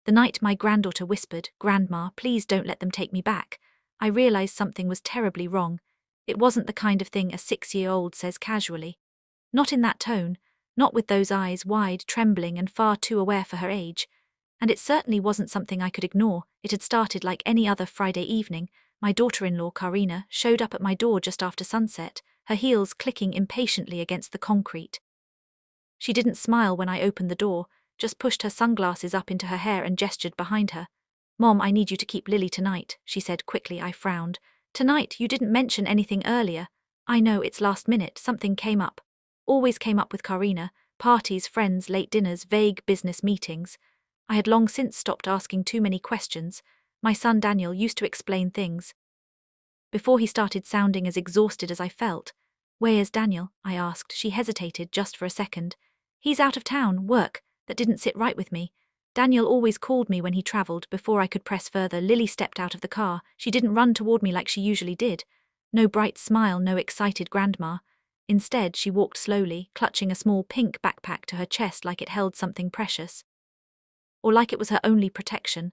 The night my granddaughter whispered, "Grandma, please don't let them take me back," I realized something was terribly wrong. It wasn't the kind of thing a 6-year-old says casually. Not in that tone, not with those eyes wide, trembling and far too aware for her age. And it certainly wasn't something I could ignore. It had started like any other Friday evening. My daughter-in-law, Karina, showed up at my door just after sunset, her heels clicking impatiently against the concrete. She didn't smile when I opened the door, just pushed her sunglasses up into her hair and gestured behind her. "Mom, I need you to keep Lily tonight," she said quickly. I frowned. "Tonight? You didn't mention anything earlier." "I know, it's last minute, something came up." Always came up with Karina: parties, friends, late dinners, vague business meetings. I had long since stopped asking too many questions. My son Daniel used to explain things. Before he started sounding as exhausted as I felt. "Where's Daniel?" I asked. She hesitated just for a second. "He's out of town, work." That didn't sit right with me. Daniel always called me when he traveled. Before I could press further, Lily stepped out of the car. She didn't run toward me like she usually did. No bright smile, no excited grandma. Instead, she walked slowly, clutching a small pink backpack to her chest like it held something precious. Or like it was her only protection.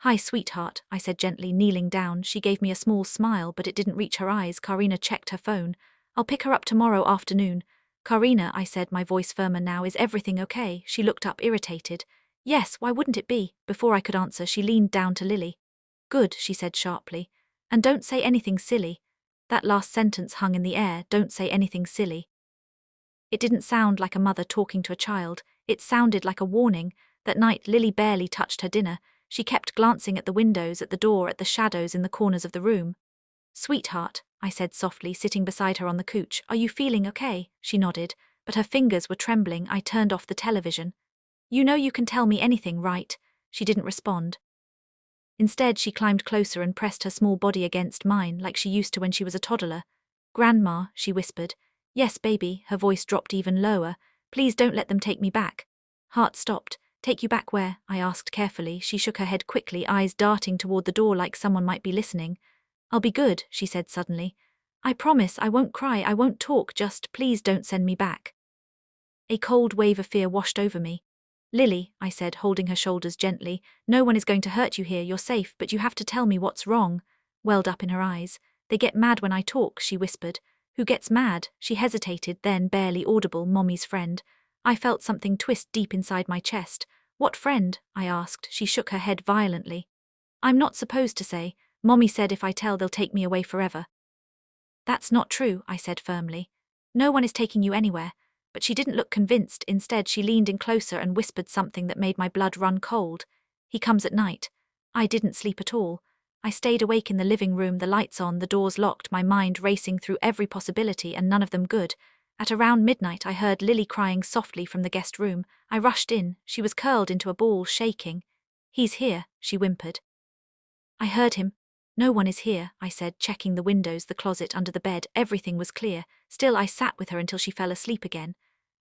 "Hi, sweetheart," I said gently, kneeling down. She gave me a small smile, but it didn't reach her eyes. Karina checked her phone. "I'll pick her up tomorrow afternoon." "Karina," I said, my voice firmer now, "is everything okay?" She looked up irritated. "Yes, why wouldn't it be?" Before I could answer, she leaned down to Lily. "Good," she said sharply. "And don't say anything silly." That last sentence hung in the air, "Don't say anything silly." It didn't sound like a mother talking to a child. It sounded like a warning. That night, Lily barely touched her dinner. She kept glancing at the windows, at the door, at the shadows in the corners of the room. "Sweetheart," I said softly, sitting beside her on the couch, "are you feeling okay?" She nodded, but her fingers were trembling. I turned off the television. "You know you can tell me anything, right?" She didn't respond. Instead, she climbed closer and pressed her small body against mine, like she used to when she was a toddler. "Grandma," she whispered. "Yes, baby," her voice dropped even lower. "Please don't let them take me back." Heart stopped. "Take you back where?" I asked carefully. She shook her head quickly, eyes darting toward the door like someone might be listening. "I'll be good," she said suddenly. "I promise I won't cry, I won't talk, just please don't send me back." A cold wave of fear washed over me. "Lily," I said, holding her shoulders gently, "no one is going to hurt you here, you're safe, but you have to tell me what's wrong." Welled up in her eyes. "They get mad when I talk," she whispered. "Who gets mad?" She hesitated, then, barely audible, "Mommy's friend." I felt something twist deep inside my chest. "What friend?" I asked. She shook her head violently. "I'm not supposed to say. Mommy said if I tell they'll take me away forever." "That's not true," I said firmly. "No one is taking you anywhere." But she didn't look convinced. Instead, she leaned in closer and whispered something that made my blood run cold. "He comes at night." I didn't sleep at all. I stayed awake in the living room, the lights on, the doors locked, my mind racing through every possibility and none of them good. At around midnight, I heard Lily crying softly from the guest room. I rushed in. She was curled into a ball, shaking. "He's here," she whimpered. I heard him. "No one is here," I said, checking the windows, the closet, under the bed. Everything was clear. Still, I sat with her until she fell asleep again.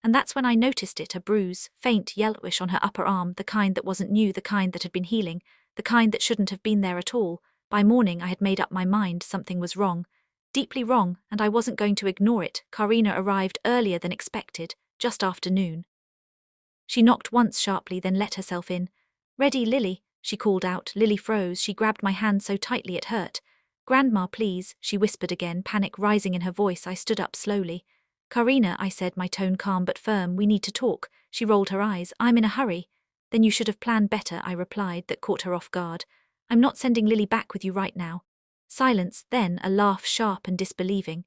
And that's when I noticed it, a bruise, faint, yellowish on her upper arm, the kind that wasn't new, the kind that had been healing, the kind that shouldn't have been there at all. By morning, I had made up my mind something was wrong. Deeply wrong, and I wasn't going to ignore it. Karina arrived earlier than expected, just after noon. She knocked once sharply, then let herself in. "Ready, Lily?" she called out. Lily froze. She grabbed my hand so tightly it hurt. "Grandma, please," she whispered again, panic rising in her voice. I stood up slowly. "Karina," I said, my tone calm but firm, "we need to talk." She rolled her eyes. "I'm in a hurry." "Then you should have planned better," I replied, that caught her off guard. "I'm not sending Lily back with you right now." Silence, then a laugh, sharp and disbelieving.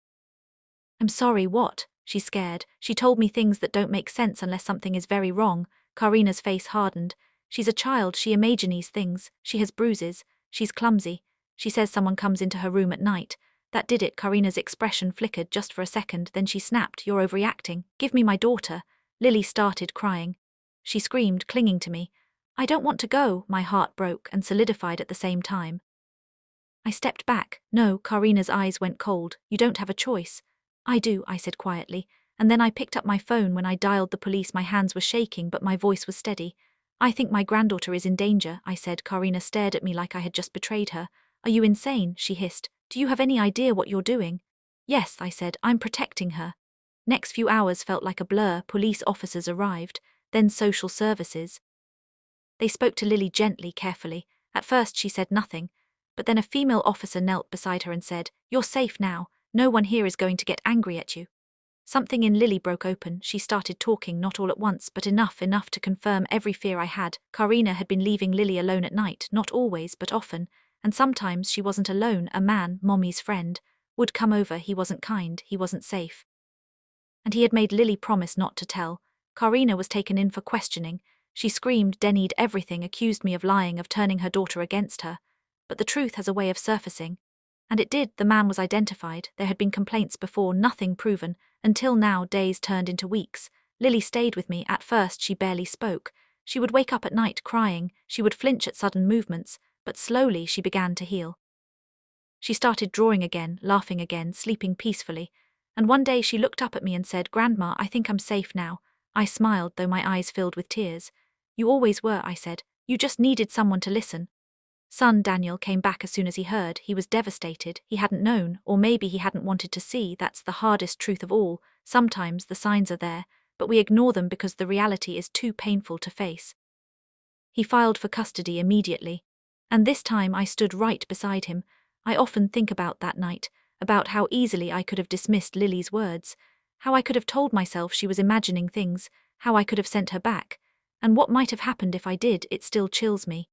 "I'm sorry, what?" She's scared. "She told me things that don't make sense unless something is very wrong." Karina's face hardened. "She's a child, she imagines things. She has bruises. She's clumsy. She says someone comes into her room at night." That did it. Karina's expression flickered just for a second, then she snapped. "You're overreacting. Give me my daughter." Lily started crying. She screamed, clinging to me. "I don't want to go." My heart broke and solidified at the same time. I stepped back. "No." Karina's eyes went cold. "You don't have a choice." "I do," I said quietly, and then I picked up my phone. When I dialed the police, my hands were shaking, but my voice was steady. "I think my granddaughter is in danger," I said. Karina stared at me like I had just betrayed her. "Are you insane?" she hissed. "Do you have any idea what you're doing?" "Yes," I said, "I'm protecting her." Next few hours felt like a blur. Police officers arrived, then social services. They spoke to Lily gently, carefully. At first she said nothing, but then a female officer knelt beside her and said, "You're safe now. No one here is going to get angry at you." Something in Lily broke open. She started talking, not all at once, but enough to confirm every fear I had. Karina had been leaving Lily alone at night, not always, but often, and sometimes she wasn't alone. A man, Mommy's friend, would come over. He wasn't kind, he wasn't safe. And he had made Lily promise not to tell. Karina was taken in for questioning. She screamed, denied everything, accused me of lying, of turning her daughter against her. But the truth has a way of surfacing. And it did. The man was identified. There had been complaints before, nothing proven. Until now, days turned into weeks. Lily stayed with me. At first, she barely spoke. She would wake up at night crying. She would flinch at sudden movements, but slowly she began to heal. She started drawing again, laughing again, sleeping peacefully. And one day she looked up at me and said, "Grandma, I think I'm safe now." I smiled, though my eyes filled with tears. "You always were," I said. "You just needed someone to listen." Son Daniel came back as soon as he heard. He was devastated. He hadn't known, or maybe he hadn't wanted to see. That's the hardest truth of all. Sometimes the signs are there, but we ignore them because the reality is too painful to face. He filed for custody immediately. And this time I stood right beside him. I often think about that night, about how easily I could have dismissed Lily's words, how I could have told myself she was imagining things, how I could have sent her back. And what might have happened if I did, it still chills me.